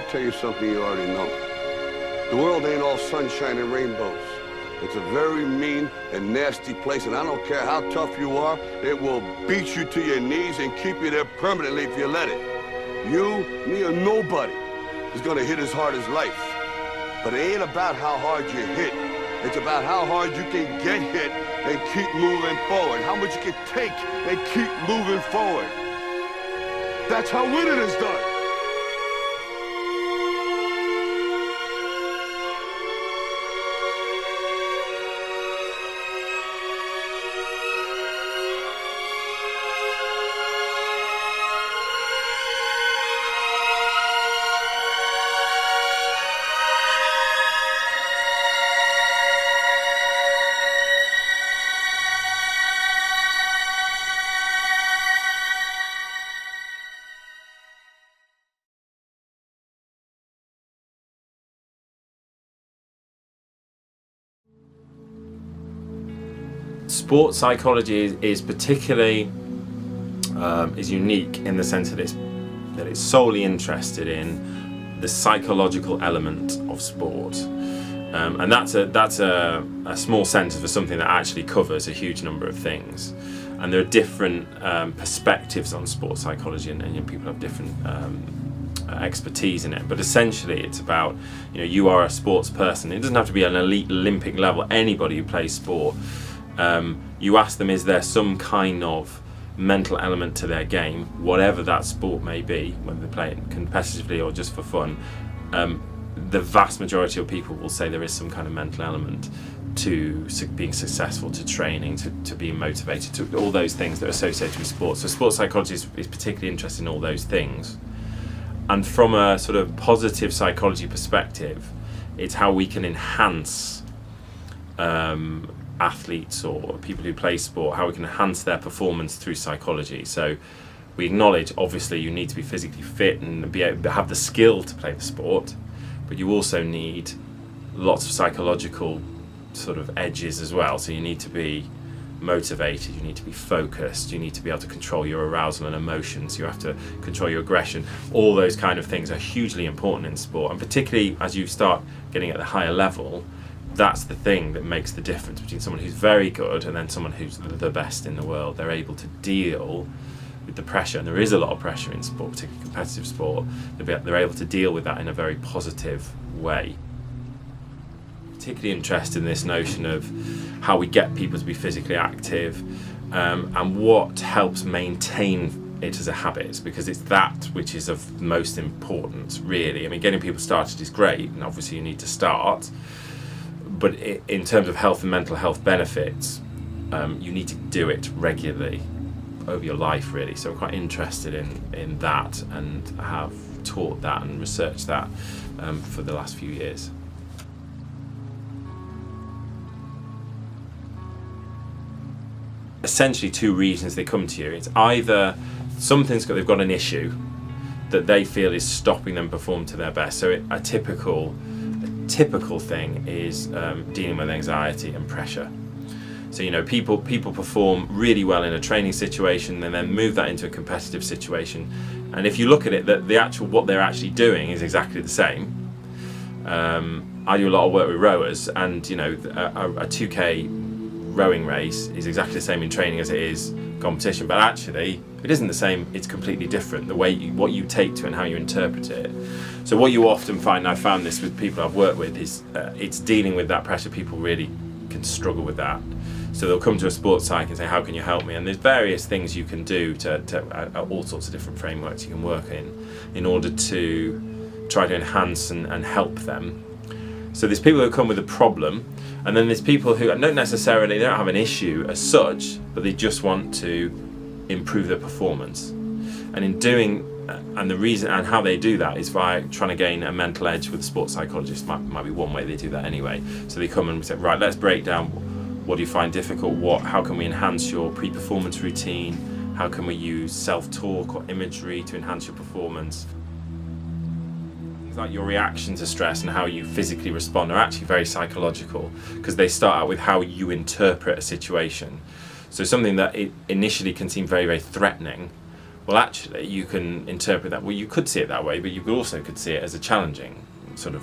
tell you something you already know. The world ain't all sunshine and rainbows. It's a very mean and nasty place, and I don't care how tough you are, it will beat you to your knees and keep you there permanently if you let it. You, me, or nobody is gonna hit as hard as life. But it ain't about how hard you hit. It's about how hard you can get hit and keep moving forward. How much you can take and keep moving forward. That's how winning is done. Sports psychology is particularly is unique in the sense that it's solely interested in the psychological element of sport, and that's a small sentence for something that actually covers a huge number of things. And there are different perspectives on sports psychology, and people have different expertise in it. But essentially, it's about you are a sports person. It doesn't have to be an elite Olympic level. Anybody who plays sport. You ask them, is there some kind of mental element to their game, whatever that sport may be, whether they play it competitively or just for fun. The vast majority of people will say there is some kind of mental element to being successful, to training, to being motivated, to all those things that are associated with sports. So sports psychology is particularly interested in all those things. And from a sort of positive psychology perspective, it's how we can enhance athletes or people who play sport, how we can enhance their performance through psychology. So we acknowledge, obviously, you need to be physically fit and be able to have the skill to play the sport, but you also need lots of psychological sort of edges as well. So you need to be motivated, you need to be focused, you need to be able to control your arousal and emotions, you have to control your aggression. All those kind of things are hugely important in sport, and particularly as you start getting at the higher level, that's the thing that makes the difference between someone who's very good and then someone who's the best in the world. They're able to deal with the pressure, and there is a lot of pressure in sport, particularly competitive sport. They're able to deal with that in a very positive way. Particularly interested in this notion of how we get people to be physically active, and what helps maintain it as a habit, because it's that which is of most importance, really. I mean, getting people started is great, and obviously you need to start, but in terms of health and mental health benefits, you need to do it regularly over your life, really. So I'm quite interested in that, and have taught that and researched that for the last few years. Essentially, two reasons they come to you. It's either they've got an issue that they feel is stopping them perform to their best. So a typical thing is dealing with anxiety and pressure. So people perform really well in a training situation and then move that into a competitive situation. And if you look at it, what they're actually doing is exactly the same. I do a lot of work with rowers, and a 2K rowing race is exactly the same in training as it is competition, but actually it isn't the same. It's completely different, the way what you take to and how you interpret it. So what you often find, and I've found this with people I've worked with, is it's dealing with that pressure. People really can struggle with that, so they'll come to a sports psych and say, how can you help me? And there's various things you can do to all sorts of different frameworks you can work in order to try to enhance and help them. So there's people who come with a problem, and then there's people who don't have an issue as such, but they just want to improve their performance. And in doing, and the reason and how they do that is by trying to gain a mental edge with a sports psychologist. Might be one way they do that anyway. So they come and say, right, let's break down what do you find difficult, how can we enhance your pre-performance routine, how can we use self-talk or imagery to enhance your performance. Like your reaction to stress and how you physically respond are actually very psychological, because they start out with how you interpret a situation. So something that it initially can seem very, very threatening Well, actually, you can interpret that. Well, you could see it that way, but you also could see it as a challenging sort of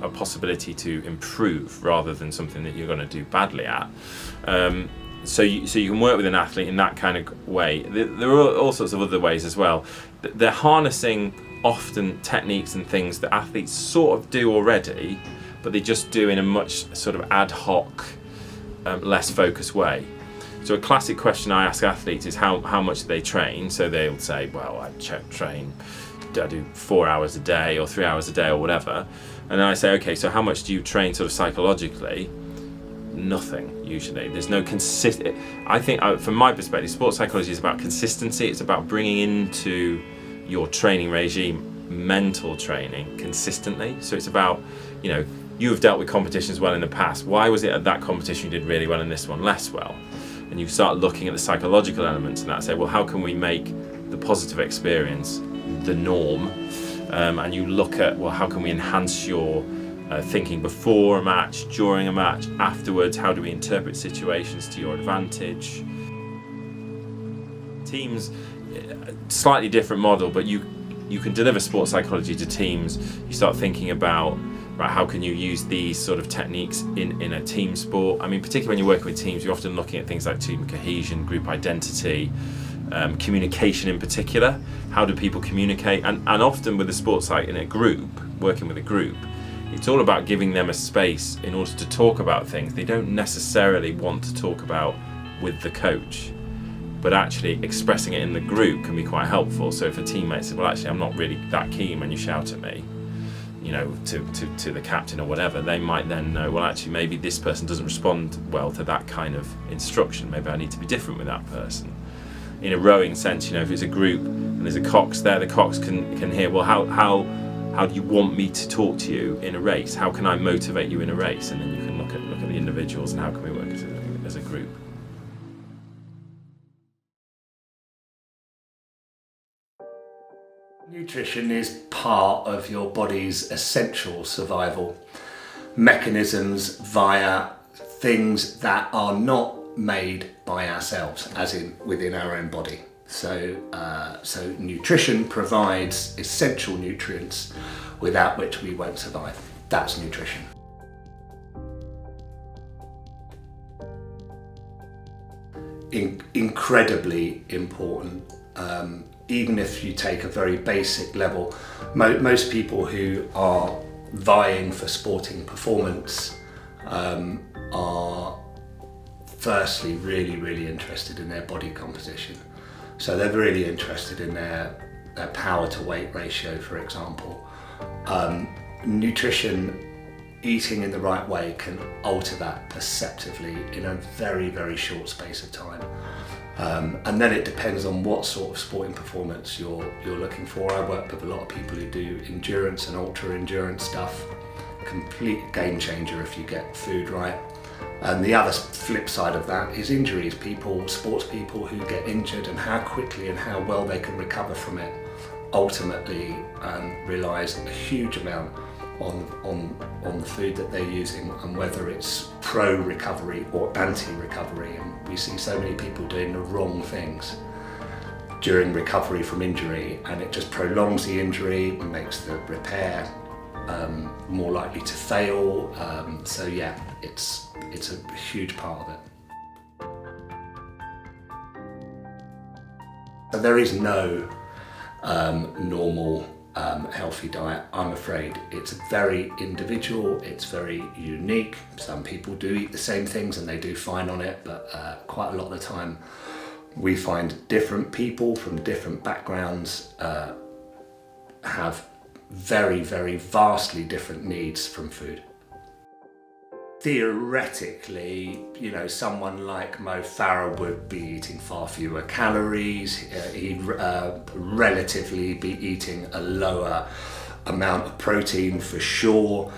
a possibility to improve rather than something that you're going to do badly at. So you can work with an athlete in that kind of way. There are all sorts of other ways as well. They're harnessing often techniques and things that athletes sort of do already, but they just do in a much sort of ad hoc, less focused way. So a classic question I ask athletes is how much they train. So they'll say, well, I do 4 hours a day or 3 hours a day or whatever. And then I say, okay, so how much do you train sort of psychologically? Nothing, usually. There's no I think from my perspective, sports psychology is about consistency. It's about bringing into your training regime mental training consistently. So it's about, you have dealt with competitions well in the past. Why was it at that competition you did really well and this one less well? And you start looking at the psychological elements and that, say, well, how can we make the positive experience the norm? And you look at, well, how can we enhance your thinking before a match, during a match, afterwards? How do we interpret situations to your advantage? Teams, slightly different model, but you can deliver sports psychology to teams. You start thinking about, right, how can you use these sort of techniques in a team sport? I mean, particularly when you're working with teams, you're often looking at things like team cohesion, group identity, communication in particular. How do people communicate? And often with a sports psych in a group, working with a group, it's all about giving them a space in order to talk about things they don't necessarily want to talk about with the coach. But actually expressing it in the group can be quite helpful. So if a teammate says, well, actually, I'm not really that keen when you shout at me, to the captain or whatever, they might then know, well, actually, maybe this person doesn't respond well to that kind of instruction. Maybe I need to be different with that person. In a rowing sense, if it's a group and there's a cox there, the cox can hear, well, how do you want me to talk to you in a race? How can I motivate you in a race? And then you can look at the individuals and how can we work as a group. Nutrition is part of your body's essential survival mechanisms via things that are not made by ourselves, as in within our own body. So nutrition provides essential nutrients without which we won't survive. That's nutrition. Incredibly important. Even if you take a very basic level, most people who are vying for sporting performance are firstly really, really interested in their body composition. So they're really interested in their power to weight ratio, for example. Nutrition, eating in the right way, can alter that perceptively in a very, very short space of time. And then it depends on what sort of sporting performance you're looking for. I work with a lot of people who do endurance and ultra endurance stuff. Complete game changer if you get food right. And the other flip side of that is injuries. Sports people who get injured and how quickly and how well they can recover from it ultimately relies a huge amount on the food that they're using and whether it's pro-recovery or anti-recovery. And we see so many people doing the wrong things during recovery from injury, and it just prolongs the injury and makes the repair more likely to fail. So yeah, it's a huge part of it. So there is no normal healthy diet, I'm afraid. It's very individual, it's very unique. Some people do eat the same things and they do fine on it, but quite a lot of the time we find different people from different backgrounds have very, very vastly different needs from food. Theoretically, someone like Mo Farah would be eating far fewer calories. He'd relatively be eating a lower amount of protein for sure.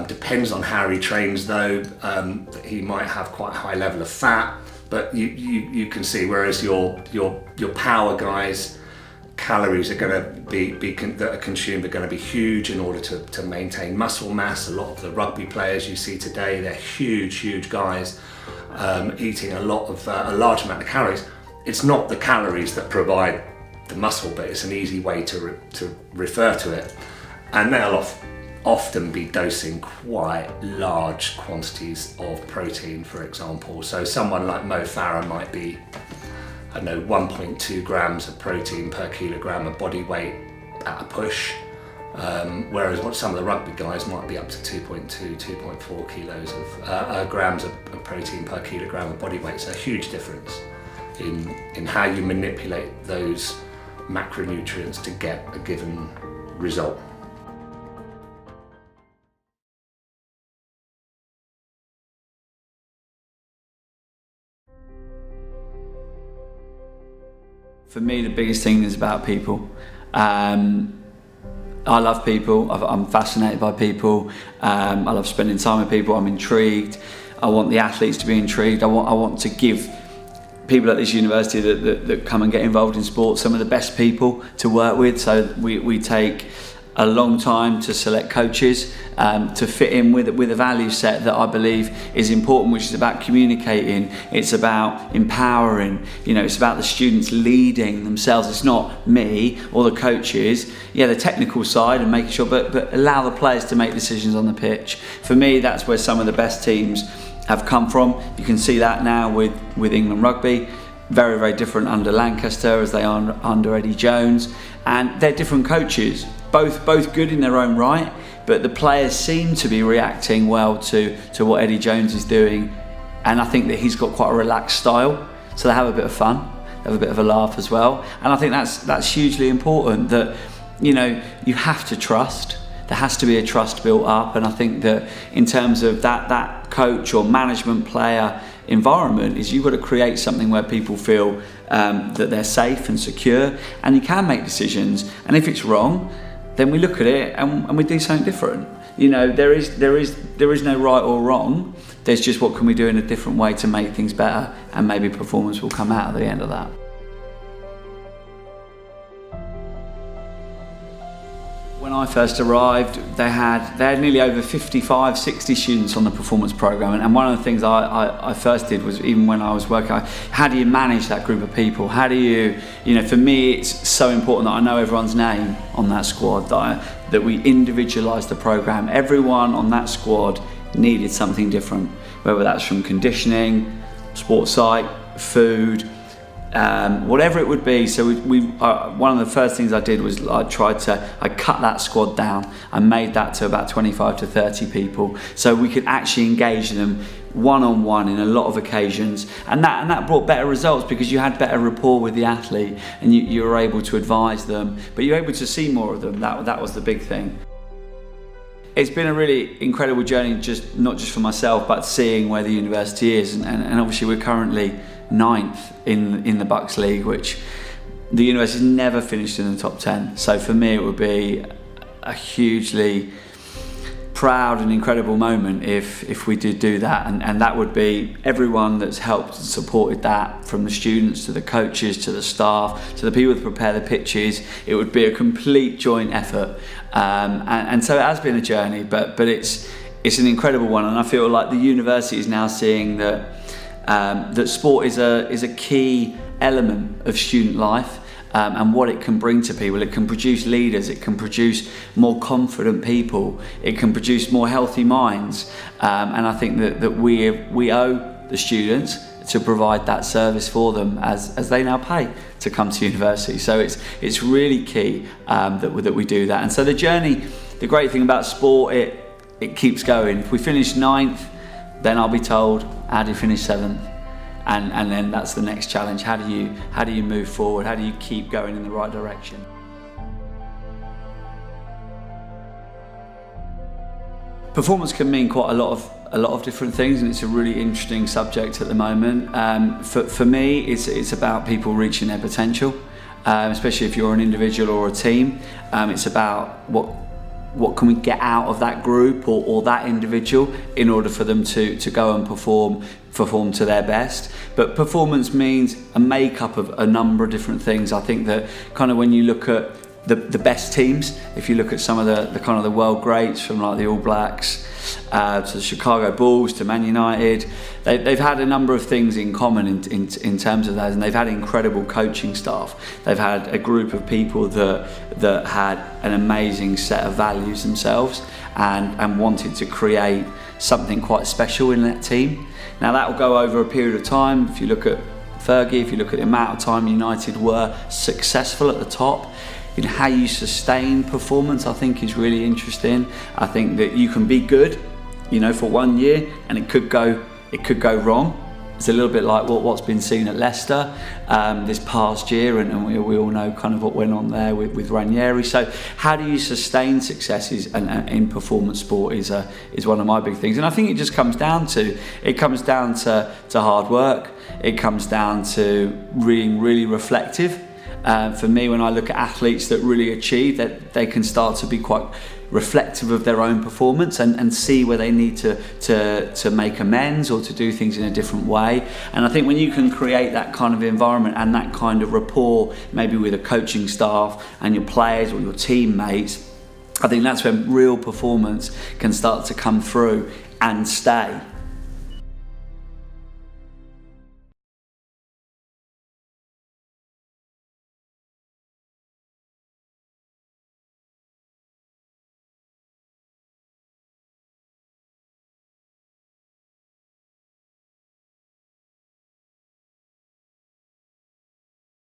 Depends on how he trains though. He might have quite a high level of fat, but you can see, whereas your power guys, calories are going to be that are consumed are going to be huge in order to maintain muscle mass. A lot of the rugby players you see today, they're huge guys eating a large amount of calories. It's not the calories that provide the muscle, but it's an easy way to refer to it. And they'll often be dosing quite large quantities of protein, for example. So someone like Mo Farah might be, I don't know, 1.2 grams of protein per kilogram of body weight at a push. Whereas what some of the rugby guys might be up to 2.2, 2.4 kilos of grams of protein per kilogram of body weight. So a huge difference in how you manipulate those macronutrients to get a given result. For me, the biggest thing is about people. I love people. I'm fascinated by people. I love spending time with people. I'm intrigued. I want the athletes to be intrigued. I want to give people at this university that come and get involved in sport some of the best people to work with. So we take a long time to select coaches to fit in with a value set that I believe is important, which is about communicating, it's about empowering, it's about the students leading themselves. It's not me or the coaches, the technical side and making sure, but allow the players to make decisions on the pitch. For me, that's where some of the best teams have come from. You can see that now with England Rugby. Very, very different under Lancaster as they are under Eddie Jones, and they're different coaches, both good in their own right, but the players seem to be reacting well to what Eddie Jones is doing, and I think that he's got quite a relaxed style, so they have a bit of fun, they have a bit of a laugh as well, and I think that's hugely important, that you have to trust. There has to be a trust built up, and I think that in terms of that coach or management player environment is you've got to create something where people feel that they're safe and secure, and you can make decisions, and if it's wrong, then we look at it and we do something different. There is no right or wrong. There's just what can we do in a different way to make things better, and maybe performance will come out at the end of that. When I first arrived, they had nearly over 55, 60 students on the performance program, and one of the things I first did was, even when I was working, how do you manage that group of people? How do you, for me it's so important that I know everyone's name on that squad, that we individualise the program. Everyone on that squad needed something different, whether that's from conditioning, sports psych, food, whatever it would be. So one of the first things I did was I cut that squad down. I made that to about 25 to 30 people, so we could actually engage them one-on-one in a lot of occasions, and that brought better results because you had better rapport with the athlete, and you were able to advise them, but you were able to see more of them. That was the big thing. It's been a really incredible journey, not just for myself, but seeing where the university is, and obviously we're currently 9th in the Bucks League, which the university's never finished in the top 10. So for me, it would be a hugely proud and incredible moment if we did do that, and that would be everyone that's helped and supported that, from the students to the coaches to the staff to the people that prepare the pitches. It would be a complete joint effort, and so it has been a journey, but it's an incredible one, and I feel like the university is now seeing that sport is a key element of student life, and what it can bring to people. It can produce leaders, it can produce more confident people, it can produce more healthy minds, and I think that we owe the students to provide that service for them as they now pay to come to university. So it's really key that we do that. And so the journey, the great thing about sport, it keeps going. If we finish 9th, then I'll be told, how do you finish 7th? And then that's the next challenge. How do you move forward? How do you keep going in the right direction? Performance can mean quite a lot of different things, and it's a really interesting subject at the moment. For me, it's about people reaching their potential, especially if you're an individual or a team. It's about what can we get out of that group or that individual in order for them to go and perform to their best. But performance means a makeup of a number of different things. I think that kind of when you look at the best teams. If you look at some of the kind of the world greats, from like the All Blacks to the Chicago Bulls to Man United, they've had a number of things in common in terms of those, and they've had incredible coaching staff. They've had a group of people that had an amazing set of values themselves and wanted to create something quite special in that team. Now that will go over a period of time. If you look at Fergie, if you look at the amount of time United were successful at the top, you know, how you sustain performance, I think, is really interesting. I think that you can be good, you know, for 1 year, and it could go wrong. It's a little bit like what's been seen at Leicester this past year, and we all know kind of what went on there with Ranieri. So how do you sustain successes in performance sport is one of my big things, and I think it just comes down to hard work. It comes down to being really reflective. For me, when I look at athletes that really achieve, that they can start to be quite reflective of their own performance and see where they need to make amends or to do things in a different way. And I think when you can create that kind of environment and that kind of rapport, maybe with a coaching staff and your players or your teammates, I think that's when real performance can start to come through and stay.